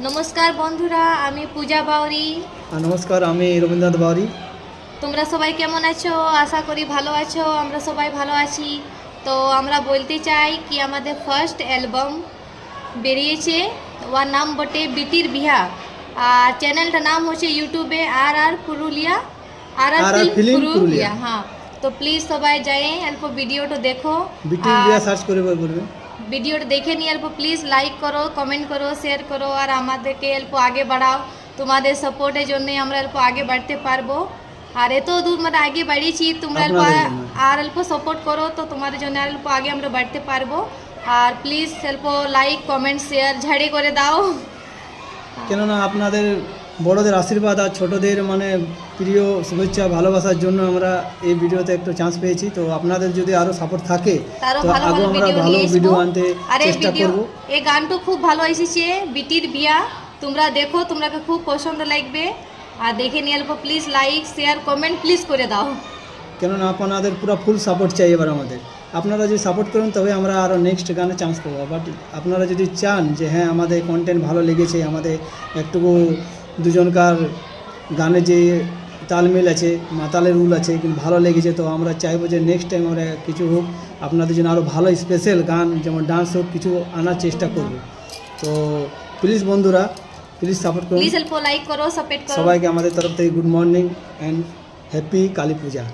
নমস্কার বন্ধুরা, আমি পূজা বাউরি। নমস্কার, আমি রবীন্দ্রনাথ বাউরি। তোমরা সবাই কেমন আছো? আশা করি ভালো আছো। আমরা সবাই ভালো আছি। তো আমরা বলতে চাই কি আমাদের ফার্স্ট অ্যালবাম বেরিয়েছে, ওর নাম বটে বিটির বিহা। আর চ্যানেলটার নাম হচ্ছে ইউটিউবে আর আর পুরুলিয়া, আর আর ফিল্ম পুরুলিয়া। হ্যাঁ, তো প্লিজ সবাই যায় অল্প ভিডিওটা দেখো, বিটির বিয়া সার্চ করে বলবেন। ভিডিওটা দেখে নিয়ে অল্প প্লিজ লাইক করো, কমেন্ট করো, শেয়ার করো, আর আমাদেরকে অল্প আগে বাড়াও। তোমাদের সাপোর্টের জন্যই আমরা অল্প আগে বাড়তে পারবো। আর এত দূর মানে আগে বাড়িয়েছি, তোমরা অল্প আর অল্প সাপোর্ট করো, তো তোমাদের জন্য আর অল্প আগে আমরা বাড়তে পারবো। আর প্লিজ অল্প লাইক কমেন্ট শেয়ার ঝাড়ি করে দাও, কেননা আপনাদের বড়দের আশীর্বাদ আর ছোটদের মানে প্রিয় শুভেচ্ছা ভালোবাসার জন্য আমরা এই ভিডিওতে একটু চান্স পেয়েছি। তো আপনাদের যদি আরও সাপোর্ট থাকে তো আরও আমরা ভালো ভিডিও আনতে চেষ্টা করব। এই গানটা খুব ভালো এসেছে, বিটির বিয়া। তোমরা দেখো, তোমরাকে খুব পছন্দ লাগবে। আর দেখে নিয়ে অল্প please like share comment please করে দাও, কেননা আপনাদের পুরো ফুল সাপোর্ট চাই এবার আমাদের। আপনারা যদি সাপোর্ট করেন তবে আমরা আরও নেক্সট গানে চান্স পাবো। বাট আপনারা যদি চান যে হ্যাঁ আমাদের কন্টেন্ট ভালো লেগেছে, আমাদের একটুকু দুজনকার গানে যে তালমিল আছে, মাতালের রুল আছে, কিন্তু ভালো লেগেছে, তো আমরা চাইবো যে নেক্সট টাইম আমরা কিছু হোক আপনাদের জন্য আরও ভালো স্পেশাল গান যেমন ডান্স হোক কিছু আনার চেষ্টা করব। তো প্লিজ বন্ধুরা, প্লিজ সাপোর্ট করুন, প্লিজ অল্প লাইক করো, সাপোর্ট করো। সবাইকে আমাদের তরফ থেকে good morning and happy Kali Puja.